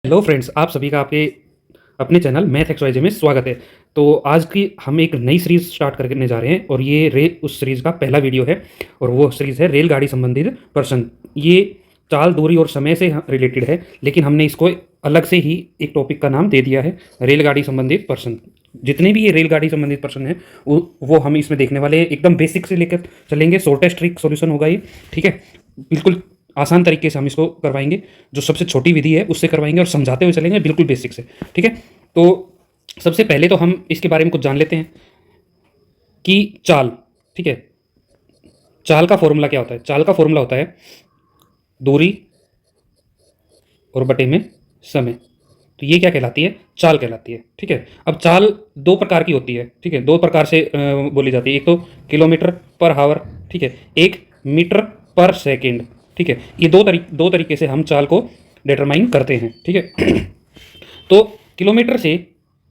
Hello friends, आप सभी का आपके अपने चैनल मैथ एक्स वाई जे में स्वागत है। तो आज की हम एक नई सीरीज़ स्टार्ट करने जा रहे हैं और ये उस सीरीज़ का पहला वीडियो है और वो सीरीज़ है रेलगाड़ी संबंधित प्रश्न। ये चाल, दूरी और समय से रिलेटेड है, लेकिन हमने इसको अलग से ही एक टॉपिक का नाम दे दिया है, रेलगाड़ी संबंधित प्रश्न। जितने भी ये रेलगाड़ी संबंधित प्रश्न हैं वो हम इसमें देखने वाले हैं। एकदम बेसिक से लेकर चलेंगे, शॉर्टेस्ट ट्रिक सॉल्यूशन होगा ये, ठीक है। बिल्कुल आसान तरीके से हम इसको करवाएंगे, जो सबसे छोटी विधि है उससे करवाएंगे और समझाते हुए चलेंगे बिल्कुल बेसिक से, ठीक है। तो सबसे पहले तो हम इसके बारे में कुछ जान लेते हैं कि चाल, ठीक है, चाल का फॉर्मूला क्या होता है। चाल का फॉर्मूला होता है दूरी और बटे में समय। तो ये क्या कहलाती है? चाल कहलाती है, ठीक है। अब चाल दो प्रकार की होती है, ठीक है, दो प्रकार से बोली जाती है। एक तो किलोमीटर पर हावर, ठीक है, एक मीटर पर सेकेंड, ठीक है। ये दो तरीके से हम चाल को डिटरमाइन करते हैं, ठीक है। तो किलोमीटर से,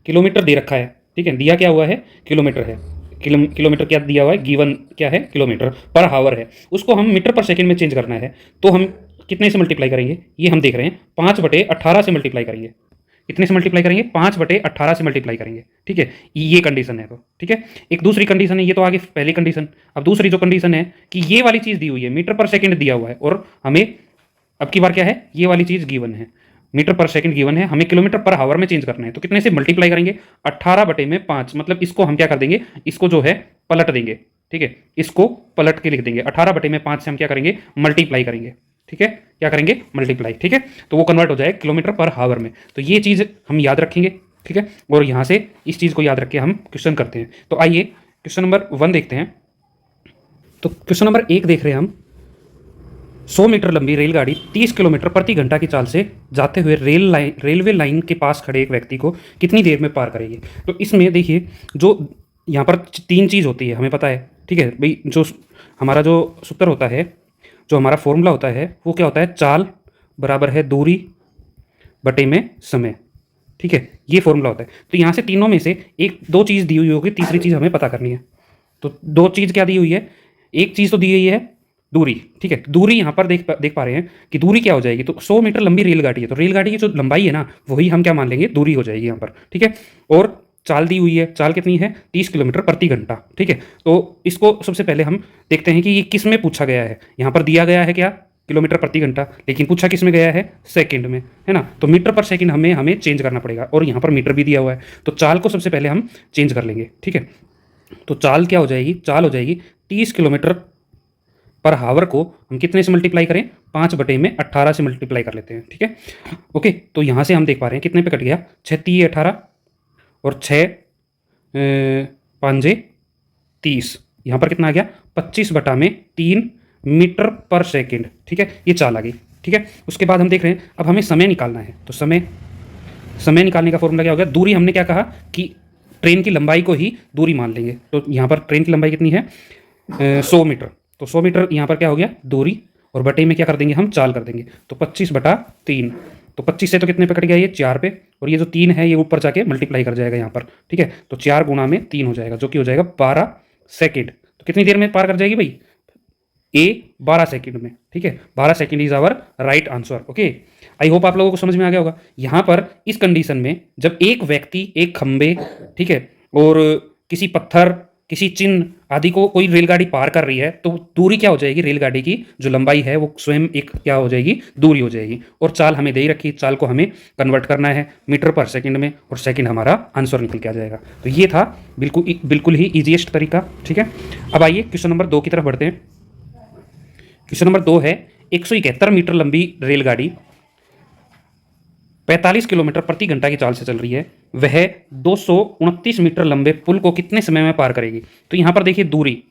किलोमीटर दे रखा है, ठीक है, दिया क्या हुआ है? किलोमीटर है। किलोमीटर क्या दिया हुआ है? गिवन क्या है? किलोमीटर पर हावर है। उसको हम मीटर पर सेकंड में चेंज करना है, तो हम कितने से मल्टीप्लाई करेंगे? ये हम देख रहे हैं, 5/18 से मल्टीप्लाई करेंगे। कितने से मल्टीप्लाई करेंगे? 5/18 से मल्टीप्लाई करेंगे, ठीक है। ये कंडीशन है, तो ठीक है। एक दूसरी कंडीशन है, ये तो आगे पहली कंडीशन। अब दूसरी जो कंडीशन है कि ये वाली चीज़ दी हुई है, मीटर पर सेकंड दिया हुआ है, और हमें अब की बार क्या है? ये वाली चीज़ गिवन है, मीटर पर सेकंड गिवन है, हमें किलोमीटर पर हावर में चेंज करना है। तो कितने से मल्टीप्लाई करेंगे? 18/5। मतलब इसको हम क्या कर देंगे? इसको जो है पलट देंगे, ठीक है। इसको पलट के लिख देंगे। 18/5 से हम क्या करेंगे? मल्टीप्लाई करेंगे, ठीक है। क्या करेंगे? मल्टीप्लाई, ठीक है। तो वो कन्वर्ट हो जाए किलोमीटर पर हावर में। तो ये चीज़ हम याद रखेंगे, ठीक है। और यहाँ से इस चीज़ को याद रख के हम क्वेश्चन करते हैं। तो आइए क्वेश्चन नंबर 1 देखते हैं। तो क्वेश्चन नंबर 1 देख रहे हैं हम। 100 मीटर लंबी रेलगाड़ी 30 किलोमीटर प्रति घंटा की चाल से जाते हुए रेलवे लाइन के पास खड़े एक व्यक्ति को कितनी देर में पार करेगी? तो इसमें देखिए, जो यहाँ पर तीन चीज़ होती है, हमें पता है, ठीक है भाई। जो हमारा जो सूत्र होता है, जो हमारा फॉर्मूला होता है, वो क्या होता है? चाल बराबर है दूरी बटे में समय, ठीक है। ये फॉर्मूला होता है। तो यहाँ से तीनों में से एक दो चीज़ दी हुई होगी, तीसरी चीज़ हमें पता करनी है। तो दो चीज़ क्या दी हुई है? एक चीज़ तो दी हुई है दूरी, ठीक है। दूरी यहाँ पर देख पा रहे हैं कि दूरी क्या हो जाएगी? तो 100 मीटर लंबी रेलगाड़ी है, तो रेलगाड़ी की जो लंबाई है ना, वही हम क्या मान लेंगे? दूरी हो जाएगी यहाँ पर, ठीक है। और चाल दी हुई है, चाल कितनी है? 30 किलोमीटर प्रति घंटा, ठीक है। तो इसको सबसे पहले हम देखते हैं कि ये किस में पूछा गया है। यहाँ पर दिया गया है क्या? किलोमीटर प्रति घंटा, लेकिन पूछा किस में गया है? सेकंड में, है ना। तो मीटर पर सेकंड हमें चेंज करना पड़ेगा, और यहाँ पर मीटर भी दिया हुआ है। तो चाल को सबसे पहले हम चेंज कर लेंगे, ठीक है। तो चाल क्या हो जाएगी? चाल हो जाएगी 30 किलोमीटर पर हावर को हम कितने से मल्टीप्लाई करें? 5/18 से मल्टीप्लाई कर लेते हैं, ठीक है। ओके, तो यहाँ से हम देख पा रहे हैं कितने पे कट गया? 6×3=18 और 6×5=30। यहाँ पर कितना आ गया? 25/3 मीटर पर सेकेंड, ठीक है। ये चाल आ गई, ठीक है। उसके बाद हम देख रहे हैं, अब हमें समय निकालना है। तो समय निकालने का फॉर्मूला क्या हो गया? दूरी हमने क्या कहा कि ट्रेन की लंबाई को ही दूरी मान लेंगे। तो यहाँ पर ट्रेन की लंबाई कितनी है? 100 मीटर। तो 100 मीटर यहाँ पर क्या हो गया? दूरी, और बटे में क्या कर देंगे? हम चाल कर देंगे। तो 25/3। तो 25 से तो कितने पे कट गया? ये 4 पे, और ये जो 3 है ये ऊपर जाके मल्टीप्लाई कर जाएगा यहाँ पर, ठीक है। तो 4 गुणा में 3 हो जाएगा, जो कि हो जाएगा 12 सेकेंड। तो कितनी देर में पार कर जाएगी भाई? 12 सेकेंड में, ठीक है। 12 second is our right answer. Okay, I hope आप लोगों को समझ में आ गया होगा। यहाँ पर इस कंडीशन में जब एक व्यक्ति एक खंबे, ठीक है, और किसी पत्थर, किसी चिन्ह आदि को कोई रेलगाड़ी पार कर रही है, तो दूरी क्या हो जाएगी? रेलगाड़ी की जो लंबाई है वो स्वयं एक क्या हो जाएगी? दूरी हो जाएगी। और चाल हमें दे ही रखी, चाल को हमें कन्वर्ट करना है मीटर पर सेकंड में, और सेकंड हमारा आंसर निकल के आ जाएगा। तो ये था बिल्कुल ही ईजीएस्ट तरीका, ठीक है। अब आइए क्वेश्चन नंबर 2 की तरफ बढ़ते हैं। क्वेश्चन नंबर 2 है, 171 मीटर लंबी रेलगाड़ी 45 किलोमीटर प्रति घंटा की चाल से चल रही है, वह 229 मीटर लंबे पुल को कितने समय में पार करेगी? तो यहाँ पर देखिए दूरी,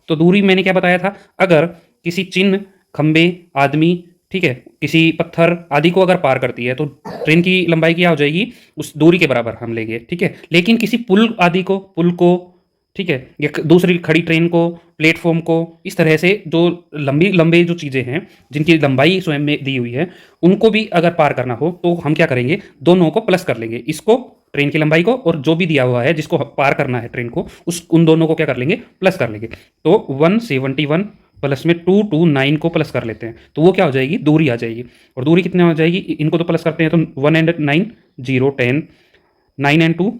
तो दूरी मैंने क्या बताया था? अगर किसी चिन्ह, खंबे, आदमी, ठीक है, किसी पत्थर आदि को अगर पार करती है, तो ट्रेन की लंबाई क्या हो जाएगी? उस दूरी के बराबर हम लेंगे, ठीक है। लेकिन किसी पुल आदि को, पुल को, ठीक है, या दूसरी खड़ी ट्रेन को, प्लेटफॉर्म को, इस तरह से जो लंबे जो चीज़ें हैं जिनकी लंबाई स्वयं में दी हुई है, उनको भी अगर पार करना हो तो हम क्या करेंगे? दोनों को प्लस कर लेंगे, इसको ट्रेन की लंबाई को, और जो भी दिया हुआ है जिसको पार करना है ट्रेन को, उन दोनों को क्या कर लेंगे? प्लस कर लेंगे। तो 171 प्लस में 2 2 9 को प्लस कर लेते हैं तो वो क्या हो जाएगी, दूरी आ जाएगी। और दूरी कितनी हो जाएगी, इनको तो प्लस करते हैं तो 1 and 9 0 10, 9 and 2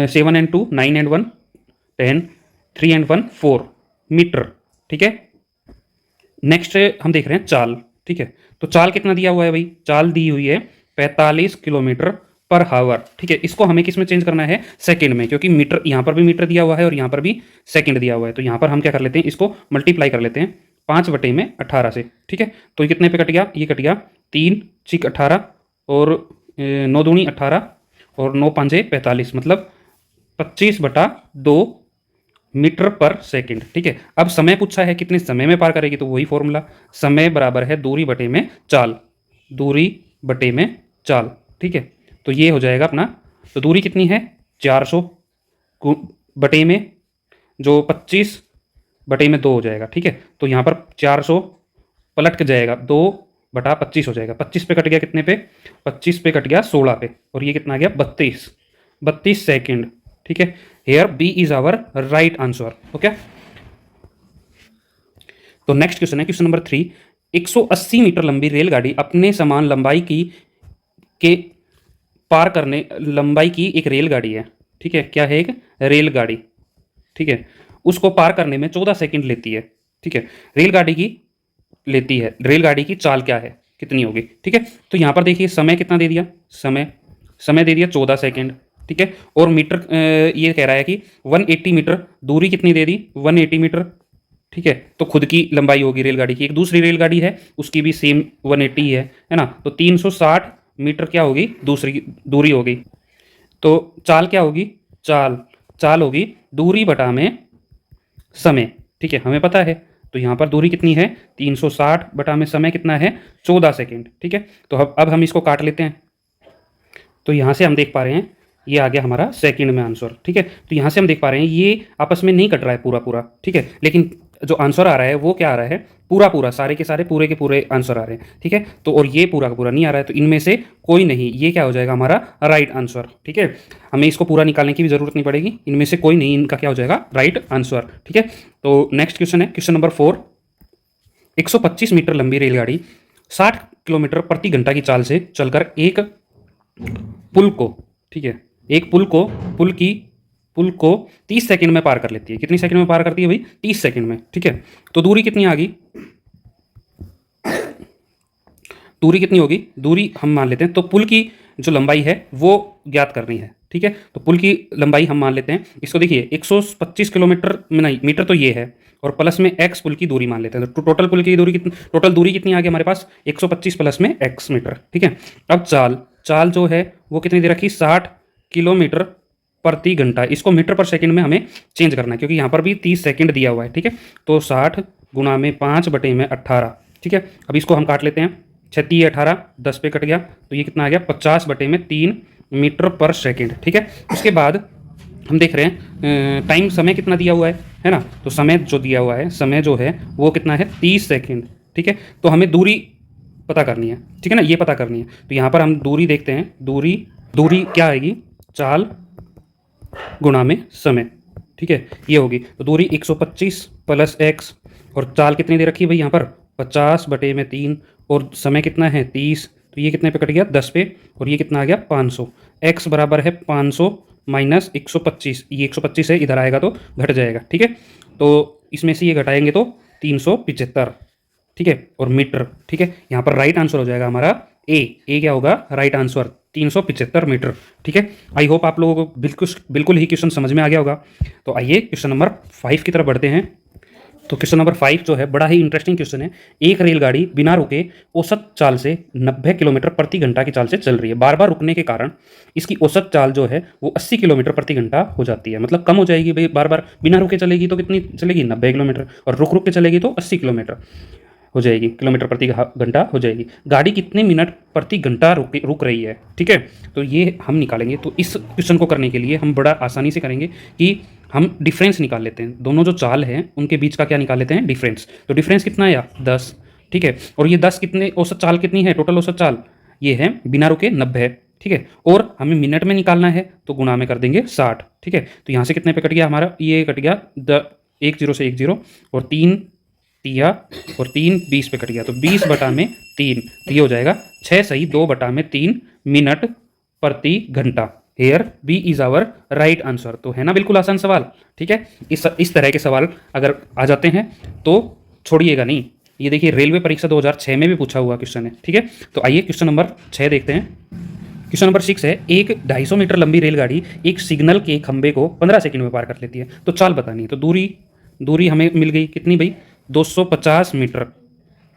7 and 2 9 and 1 10, 3 and 1 4 metre. ठीक है, नेक्स्ट हम देख रहे हैं चाल। ठीक है, तो चाल कितना दिया हुआ है भाई, चाल दी हुई है 45 किलोमीटर पर हावर। ठीक है, इसको हमें किस में चेंज करना है, सेकंड में, क्योंकि मीटर यहाँ पर भी मीटर दिया हुआ है और यहाँ पर भी सेकंड दिया हुआ है। तो यहाँ पर हम क्या कर लेते हैं, इसको मल्टीप्लाई कर लेते हैं 5/18 से। ठीक है, तो ये कितने पे कट गया, ये कट गया 3 6 18 और 9 दूनी 18 और 9 5 45, मतलब 25/2 मीटर पर सेकंड। ठीक है, अब समय पूछा है कितने समय में पार करेगी, तो वही फॉर्मूला, समय बराबर है दूरी बटे में चाल, दूरी बटे में चाल। ठीक है, तो ये हो जाएगा अपना, तो दूरी कितनी है 400 बटे में जो 25 बटे में 2 हो जाएगा। ठीक है, तो यहाँ पर 400 पलट के जाएगा 2/25 हो जाएगा। 25 पे कट गया कितने पे, 25 पे कट गया 16 पे, और ये कितना आ गया 32 सेकेंड। ठीक है, here B is our right answer. Okay, तो नेक्स्ट क्वेश्चन है क्वेश्चन नंबर 3। 180 मीटर लंबी रेलगाड़ी अपने समान लंबाई की के पार करने लंबाई की एक रेलगाड़ी है। ठीक है, क्या है, एक रेलगाड़ी। ठीक है, उसको पार करने में 14 सेकंड लेती है। ठीक है, रेलगाड़ी की चाल क्या है, कितनी होगी। ठीक है, तो यहाँ पर देखिए समय कितना दे दिया, समय दे दिया 14 सेकंड। ठीक है, और मीटर ये कह रहा है कि 180 मीटर, दूरी कितनी दे दी 180 मीटर। ठीक है, तो खुद की लंबाई होगी रेलगाड़ी की, एक दूसरी रेलगाड़ी है उसकी भी सेम 180 है ना, तो 360 मीटर क्या होगी, दूसरी दूरी होगी। तो चाल क्या होगी, चाल होगी दूरी बटा में समय। ठीक है, हमें पता है, तो यहाँ पर दूरी कितनी है 360 बटा में समय कितना है 14 सेकेंड। ठीक है, तो अब हम इसको काट लेते हैं, तो यहाँ से हम देख पा रहे हैं ये आ गया हमारा सेकंड में आंसर। ठीक है, तो यहाँ से हम देख पा रहे हैं ये आपस में नहीं कट रहा है पूरा। ठीक है, लेकिन जो आंसर आ रहा है वो क्या आ रहा है, पूरा सारे के सारे पूरे के पूरे आंसर आ रहे हैं। ठीक है, तो और ये पूरा का पूरा नहीं आ रहा है, तो इनमें से कोई नहीं, ये क्या हो जाएगा हमारा राइट आंसर। ठीक है, हमें इसको पूरा निकालने की भी जरूरत नहीं पड़ेगी, इनमें से कोई नहीं, इनका क्या हो जाएगा राइट आंसर। ठीक है, तो नेक्स्ट क्वेश्चन है क्वेश्चन नंबर 4। 125 मीटर लंबी रेलगाड़ी 60 किलोमीटर प्रति घंटा की चाल से चलकर एक पुल को, ठीक है, एक पुल को 30 सेकंड में पार कर लेती है। कितनी सेकंड में पार करती है भाई, 30 सेकंड में। ठीक है, तो दूरी कितनी आ गई, दूरी कितनी होगी, दूरी हम मान लेते हैं, तो पुल की जो लंबाई है वो ज्ञात करनी है। ठीक है, तो पुल की लंबाई हम मान लेते हैं, इसको देखिए 125 किलोमीटर में नहीं, मीटर तो ये है, और प्लस में एक्स पुल की दूरी मान लेते हैं, तो टोटल पुल की दूरी कितनी, टोटल दूरी कितनी आ गई हमारे पास 125 प्लस में एक्स मीटर। ठीक है, अब चाल जो है वो कितनी दे रखी, 60 किलोमीटर प्रति घंटा, इसको मीटर पर सेकंड में हमें चेंज करना है, क्योंकि यहाँ पर भी 30 सेकंड दिया हुआ है। ठीक है, तो 60 गुणा में 5/18। ठीक है, अब इसको हम काट लेते हैं, 36 18 10 पे कट गया, तो ये कितना आ गया 50/3 मीटर पर सेकंड। ठीक है, उसके बाद हम देख रहे हैं टाइम, समय कितना दिया हुआ है ना, तो समय जो दिया हुआ है, समय जो है वो कितना है 30 सेकंड। ठीक है, तो हमें दूरी पता करनी है। ठीक है ना, ये पता करनी है, तो यहाँ पर हम दूरी देखते हैं, दूरी क्या आएगी, चाल गुणा में समय। ठीक है, ये होगी, तो दूरी 125 प्लस एक्स, और चाल कितनी दे रखी है भाई यहाँ पर 50/3, और समय कितना है 30, तो ये कितने पे कट गया 10 पे, और ये कितना आ गया 500। एक्स बराबर है 500 माइनस 125, ये 125 है, इधर आएगा तो घट जाएगा। ठीक है, तो इसमें से ये घटाएंगे तो 375। ठीक है, और मीटर। ठीक है, यहाँ पर राइट आंसर हो जाएगा हमारा ए क्या होगा राइट आंसर, 375 मीटर। ठीक है, आई होप आप लोगों को बिल्कुल ही क्वेश्चन समझ में आ गया होगा। तो आइए क्वेश्चन नंबर 5 की तरफ बढ़ते हैं। तो क्वेश्चन नंबर 5 जो है बड़ा ही इंटरेस्टिंग क्वेश्चन है। एक रेलगाड़ी बिना रुके औसत चाल से 90 किलोमीटर प्रति घंटा की चाल से चल रही है। बार बार रुकने के कारण इसकी औसत चाल जो है वो 80 किलोमीटर प्रति घंटा हो जाती है, मतलब कम हो जाएगी भाई। बार बार बिना रुके चलेगी तो कितनी चलेगी 90 किलोमीटर, और रुक के चलेगी तो 80 किलोमीटर हो जाएगी, किलोमीटर प्रति घंटा हो जाएगी। गाड़ी कितने मिनट प्रति घंटा रुक रही है। ठीक है, तो ये हम निकालेंगे। तो इस क्वेश्चन को करने के लिए हम बड़ा आसानी से करेंगे कि हम डिफरेंस निकाल लेते हैं, दोनों जो चाल हैं उनके बीच का क्या निकाल लेते हैं, डिफरेंस। तो डिफरेंस कितना आया 10। ठीक है, और ये 10 कितने औसत चाल कितनी है, टोटल औसत चाल ये है बिना रुके 90। ठीक है, और हमें मिनट में निकालना है तो गुणा में कर देंगे 60। ठीक है, तो यहाँ से कितने पे कट गया हमारा, ये कट गया 10 से 1 0, और 3 दिया और 3 20 पे कट गया, तो 20/3 तो ये हो जाएगा 6 सही 2/3 मिनट प्रति घंटा। Here B is our right answer. तो है ना बिल्कुल आसान सवाल। ठीक है, इस तरह के सवाल अगर आ जाते हैं तो छोड़िएगा नहीं। ये देखिए रेलवे परीक्षा 2006 में भी पूछा हुआ क्वेश्चन है। ठीक है, तो आइए क्वेश्चन नंबर 6 देखते हैं। क्वेश्चन नंबर 6 है, एक 250 मीटर लंबी रेलगाड़ी एक सिग्नल के खंबे को 15 सेकंड में पार कर लेती है, तो चाल बतानी है। तो दूरी हमें मिल गई कितनी भाई, 250 मीटर।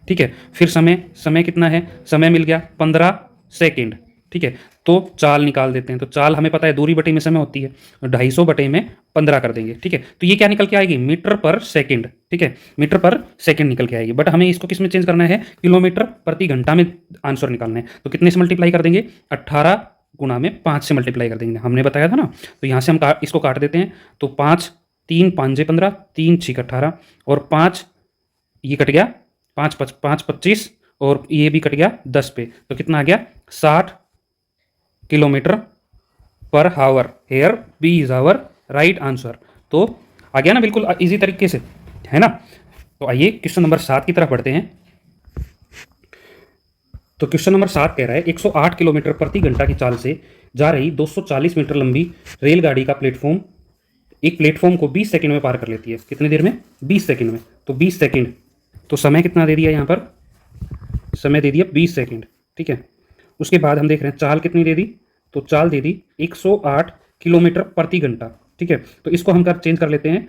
ठीक है, फिर समय कितना है, समय मिल गया 15 सेकंड। ठीक है, तो चाल निकाल देते हैं। तो चाल हमें पता है दूरी बटे में समय होती है, 250 बटे में 15 कर देंगे। ठीक है, तो ये क्या निकल के आएगी, मीटर पर सेकंड। ठीक है, मीटर पर सेकंड निकल के आएगी, बट हमें इसको किस में चेंज करना है, किलोमीटर प्रति घंटा में आंसर निकालना है। तो कितने से मल्टीप्लाई कर देंगे, 18 गुणा में 5 से मल्टीप्लाई कर देंगे, हमने बताया था ना। तो यहाँ से हम इसको काट देते हैं। तो 5 3 5 15, 3 6 18 और 5 ये कट गया, 5 25 और ये भी कट गया 10 पे। तो कितना आ गया, 60 kilometre per hour. Here B is our right answer. तो आ गया ना बिल्कुल इजी तरीके से, है ना। तो आइए क्वेश्चन नंबर 7 की तरफ बढ़ते हैं। तो क्वेश्चन नंबर 7 कह रहा है 108 किलोमीटर प्रति घंटा की चाल से जा रही 240 मीटर लंबी रेलगाड़ी का एक प्लेटफॉर्म को 20 सेकंड में पार कर लेती है। कितनी देर में, 20 सेकंड में। तो 20 सेकंड, तो समय कितना दे दिया यहाँ पर, समय दे दिया 20 सेकंड। ठीक है, उसके बाद हम देख रहे हैं चाल कितनी दे दी, तो चाल दे दी 108 किलोमीटर प्रति घंटा। ठीक है, तो इसको हम चेंज कर लेते हैं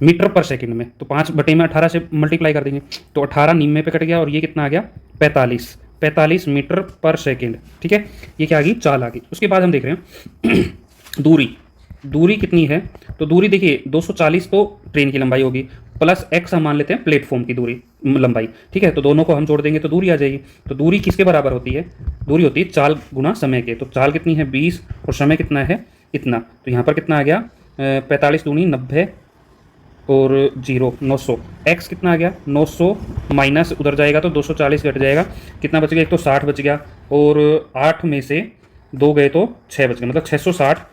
मीटर पर सेकंड में। तो 5/18 से मल्टीप्लाई कर देंगे, तो 18 निन्यानवे पे कट गया और ये कितना आ गया, 45 मीटर पर सेकंड। ठीक है, ये क्या आ गई, चाल आ गई। उसके बाद हम देख रहे हैं दूरी कितनी है। तो दूरी देखिए 240 तो ट्रेन की लंबाई होगी, प्लस x हम मान लेते हैं प्लेटफॉर्म की दूरी लंबाई। ठीक है, तो दोनों को हम जोड़ देंगे तो दूरी आ जाएगी। तो दूरी किसके बराबर होती है, दूरी होती है चाल गुना समय के। तो चाल कितनी है 20 और समय कितना है इतना। तो यहाँ पर कितना आ गया, 45 दूनी 90 और 0 900। x कितना आ गया 900 माइनस उधर जाएगा तो 240 घट जाएगा, कितना बच गया, एक तो 60 बच गया और 8 में से 2 गए तो 6 बच गए, मतलब 660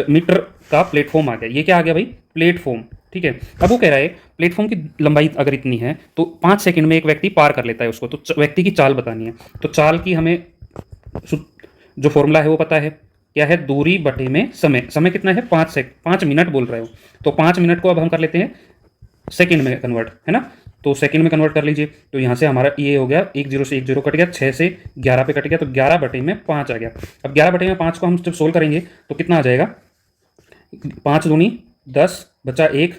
मीटर का प्लेटफॉर्म आ गया। ये क्या आ गया भाई, प्लेटफॉर्म। ठीक है, अब वो कह रहा है प्लेटफॉर्म की लंबाई अगर इतनी है तो 5 सेकंड में एक व्यक्ति पार कर लेता है उसको, तो व्यक्ति की चाल बतानी है। तो चाल की हमें जो फॉर्मूला है वो पता है, क्या है, दूरी बटे में समय। समय कितना है, 5 मिनट बोल रहे हो, तो 5 मिनट को अब हम कर लेते हैं सेकंड में कन्वर्ट, है ना। तो सेकंड में कन्वर्ट कर लीजिए। तो यहाँ से हमारा ये हो गया 1 0 से 1 0 कट गया, 6 से 11 पे कट गया, तो 11/5 आ गया। अब 11/5 को हम जब सोल्व करेंगे तो कितना आ जाएगा, 5 दूनी 10 बचा 1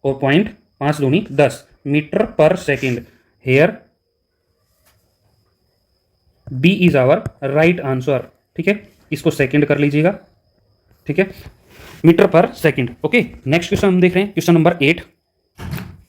और पॉइंट 5 दूनी 10 मीटर पर second. Here B is our right answer. ठीक है, इसको सेकंड कर लीजिएगा। ठीक है, मीटर पर सेकंड। ओके, नेक्स्ट क्वेश्चन हम देख रहे हैं क्वेश्चन नंबर 8।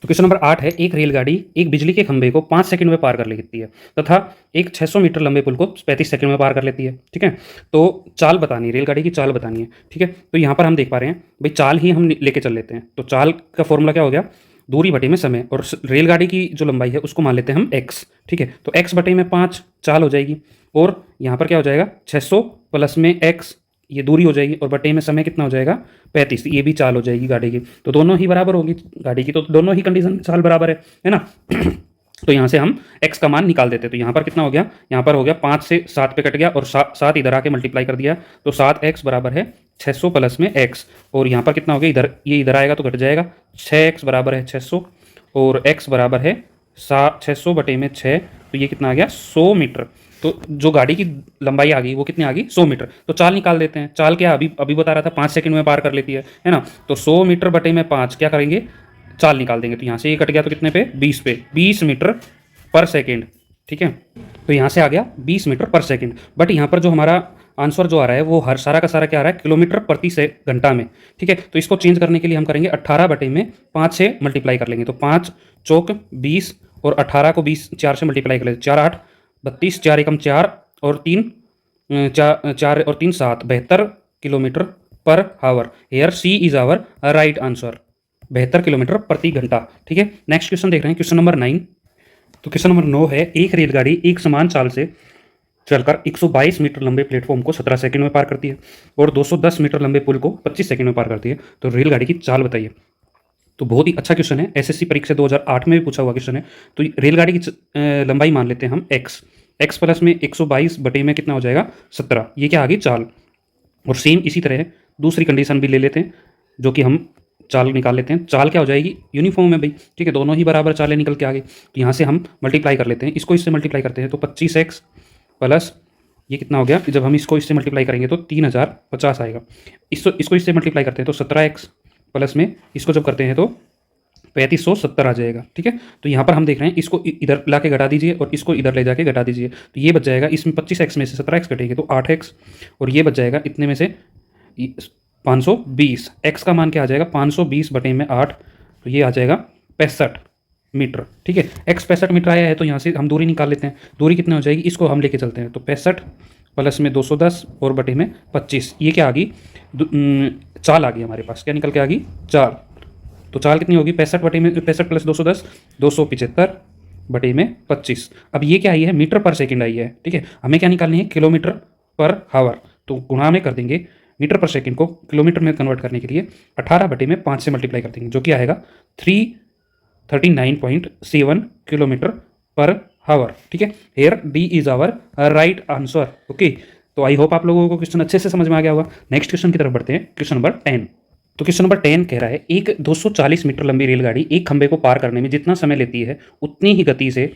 तो क्वेश्चन नंबर 8 है, एक रेलगाड़ी एक बिजली के खंभे को 5 सेकंड में पार कर लेती है तथा एक 600 मीटर लंबे पुल को 35 सेकंड में पार कर लेती है। ठीक है, तो चाल बतानी है, रेलगाड़ी की चाल बतानी है। ठीक है, तो यहाँ पर हम देख पा रहे हैं भाई चाल ही हम लेके चल लेते हैं। तो चाल का फॉर्मूला क्या हो गया, दूरी बटे में समय, और रेलगाड़ी की जो लंबाई है उसको मान लेते हैं हम x। ठीक है, तो x/5 चाल हो जाएगी, और यहाँ पर क्या हो जाएगा 600 प्लस में x, ये दूरी हो जाएगी, और बटे में समय कितना हो जाएगा 35, ये भी चाल हो जाएगी गाड़ी की। तो दोनों ही बराबर होगी गाड़ी की, तो दोनों ही कंडीशन चाल बराबर है ना। तो यहाँ से हम x का मान निकाल देते हैं। तो यहाँ पर कितना हो गया, यहाँ पर हो गया 5 से 7 पे कट गया और 7 इधर आके मल्टीप्लाई कर दिया, तो 7x बराबर है 600 प्लस में x, और यहाँ पर कितना हो गया, इधर ये इधर आएगा तो घट जाएगा, 6x बराबर है 600 और x बराबर है 600 बटे में 6, तो ये कितना आ गया 100 मीटर। तो जो गाड़ी की लंबाई आ गई वो कितनी आ गई 100 मीटर। तो चाल निकाल देते हैं। चाल क्या अभी बता रहा था 5 सेकंड में पार कर लेती है ना। तो 100 मीटर बटे में 5 क्या करेंगे, चाल निकाल देंगे। तो यहाँ से ये कट गया तो कितने पे, 20 पे, 20 मीटर पर सेकंड। ठीक है, तो यहाँ से आ गया 20 मीटर पर सेकंड, बट यहाँ पर जो हमारा आंसर जो आ रहा है वो हर सारा का सारा क्या आ रहा है, किलोमीटर प्रति से घंटा में। ठीक है, तो इसको चेंज करने के लिए हम करेंगे 18/5 से मल्टीप्लाई कर लेंगे। तो 5 चौक 20 और 18 को 20 4 से मल्टीप्लाई कर लेंगे, 4 8 32, 4 एकम 4 और 3 4 और 3 7, 72 kilometre per hour. Here C is our right answer, 72 kilometre प्रति घंटा। ठीक है, नेक्स्ट क्वेश्चन देख रहे हैं क्वेश्चन नंबर 9। तो क्वेश्चन नंबर 9 है, एक रेलगाड़ी एक समान चाल से चलकर 122 मीटर लंबे प्लेटफॉर्म को 17 सेकंड में पार करती है और 210 मीटर लंबे पुल को 25 सेकंड में पार करती है। तो रेलगाड़ी की चाल बताइए। तो बहुत ही अच्छा क्वेश्चन है, एसएससी परीक्षा 2008 में भी पूछा हुआ क्वेश्चन है। तो रेलगाड़ी की लंबाई मान लेते हैं हम एक्स, एक्स प्लस में 122 बटे में कितना हो जाएगा 17, ये क्या आ गई चाल। और सेम इसी तरह दूसरी कंडीशन भी ले लेते हैं, जो कि हम चाल निकाल लेते हैं। चाल क्या हो जाएगी, यूनिफॉर्म है भाई, ठीक है, दोनों ही बराबर चालें निकल के आ गई। तो यहाँ से हम मल्टीप्लाई कर लेते हैं, इसको इससे मल्टीप्लाई करते हैं तो 25x प्लस ये कितना हो गया, जब हम इसको इससे मल्टीप्लाई करेंगे तो 3050 आएगा। इसको इससे मल्टीप्लाई करते हैं तो 17x प्लस में इसको जब करते हैं तो 3570 आ जाएगा, ठीक है। तो यहाँ पर हम देख रहे हैं, इसको इधर ला के घटा दीजिए और इसको इधर ले जाके घटा दीजिए, तो ये बच जाएगा, इसमें 25x में से 17x कटेंगे तो 8x, और ये बच जाएगा इतने में से 520। x का मान क्या आ जाएगा 520 बटे में 8, तो ये आ जाएगा 65 मीटर, ठीक है। x 65 मीटर आया है, तो यहाँ से हम दूरी निकाल लेते हैं। दूरी कितनी हो जाएगी, इसको हम लेके चलते हैं, तो 65 प्लस में 210 और बटे में 25, ये क्या आ गई, चाल आ गई हमारे पास, क्या निकल के आ गई चाल। तो चाल कितनी होगी 65 बटे में 65 प्लस 210 275 बटे में 25। अब ये क्या आई है, मीटर पर सेकंड आई है, ठीक है। हमें क्या निकालनी है, किलोमीटर पर हावर, तो गुणा में कर देंगे मीटर पर सेकंड को किलोमीटर में कन्वर्ट करने के लिए 18 बटे में 5 से मल्टीप्लाई कर देंगे, जो कि आएगा 339.7 किलोमीटर पर हावर, ठीक है। Here D is our right answer, okay. तो आई होप आप लोगों को क्वेश्चन अच्छे से समझ में आ गया होगा। नेक्स्ट क्वेश्चन की तरफ बढ़ते हैं, क्वेश्चन नंबर 10। तो क्वेश्चन नंबर 10 कह रहा है, एक 240 मीटर लंबी रेलगाड़ी एक खंभे को पार करने में जितना समय लेती है उतनी ही गति से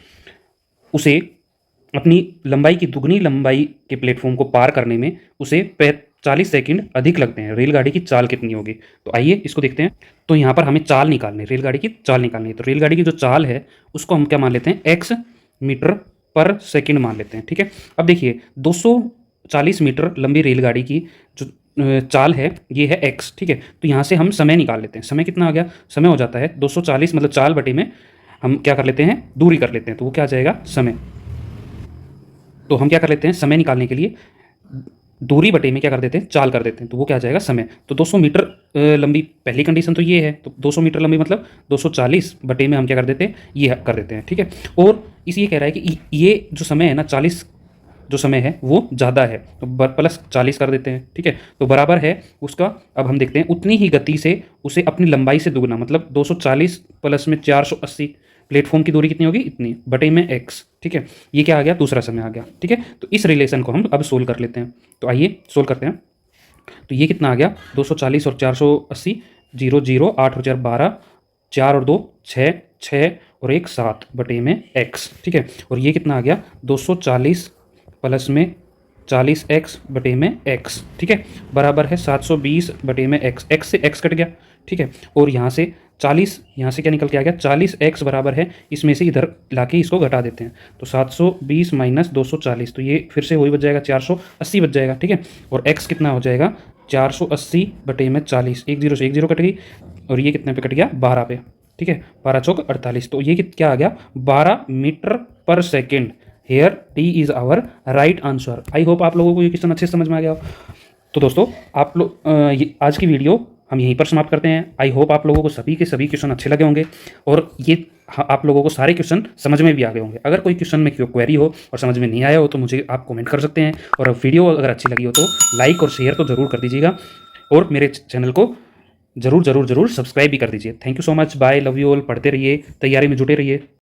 उसे अपनी लंबाई की दुगनी लंबाई के प्लेटफॉर्म को पार करने में उसे 40 सेकंड अधिक लगते हैं। रेलगाड़ी की चाल कितनी होगी, तो आइए इसको देखते हैं। तो यहाँ पर हमें चाल निकालनी है, रेलगाड़ी की चाल निकालनी है। तो रेलगाड़ी की जो चाल है उसको हम क्या मान लेते हैं, x मीटर पर सेकंड मान लेते हैं, ठीक है। अब देखिए 240 मीटर लंबी रेलगाड़ी की जो चाल है ये है x, ठीक है। तो यहाँ से हम समय निकाल लेते हैं, समय कितना आ गया, समय हो जाता है 240 मतलब चाल बटे में हम क्या कर लेते हैं, दूरी कर लेते हैं, तो वो क्या आ जाएगा समय। तो हम क्या कर लेते हैं, समय निकालने के लिए दूरी बटे में क्या कर देते हैं, चाल कर देते हैं, तो वो क्या आ जाएगा समय। तो 200 मीटर लंबी पहली कंडीशन तो ये है, तो 200 मीटर लंबी मतलब 240 बटे में हम क्या कर देते हैं, ये कर देते हैं, ठीक है। और इस ये कह रहा है कि ये जो समय है ना 40 जो समय है वो ज़्यादा है, तो प्लस 40 कर देते हैं, ठीक है। तो बराबर है उसका, अब हम देखते हैं उतनी ही गति से उसे अपनी लंबाई से दुगना, मतलब 240 प्लस में 480, प्लेटफॉर्म की दूरी कितनी होगी इतनी बटे में x, ठीक है। ये क्या आ गया, दूसरा समय आ गया, ठीक है। तो इस रिलेशन को हम अब सोल्व कर लेते हैं, तो आइए सोल्व करते हैं। तो ये कितना आ गया 240 और 480, 0 0 8 और 4 12, 4 और 2 6, 6 और 1 7 बटे में x, ठीक है। और ये कितना आ गया 240 प्लस में 40x बटे में x, ठीक है, बराबर है 720 बटे में x, x से x कट गया, ठीक है। और यहाँ से 40, यहाँ से क्या निकल के आ गया 40x बराबर है, इसमें से इधर लाके इसको घटा देते हैं, तो 720 माइनस 240, तो ये फिर से वही बच जाएगा 480 बच जाएगा, ठीक है। और x कितना हो जाएगा 480 बटे में 40, 1 0 से 1 0 कट गई, और ये कितने पे कट गया 12 पे, ठीक है, 12 चौक 48, तो ये क्या आ गया 12 मीटर पर second. Here T is our right answer. I hope आप लोगों को ये क्वेश्चन अच्छे से समझ में आ गया हो। तो दोस्तों आप लोग आज की वीडियो हम यहीं पर समाप्त करते हैं। आई होप आप लोगों को सभी के सभी क्वेश्चन अच्छे लगे होंगे और ये आप लोगों को सारे क्वेश्चन समझ में भी आ गए होंगे। अगर कोई क्वेश्चन में क्वेरी हो और समझ में नहीं आया हो तो मुझे आप कमेंट कर सकते हैं, और वीडियो अगर अच्छी लगी हो तो लाइक और शेयर तो ज़रूर कर दीजिएगा, और मेरे चैनल को ज़रूर सब्सक्राइब भी कर दीजिए। Thank you so much, bye, love you all. पढ़ते रहिए, तैयारी में जुटे रहिए।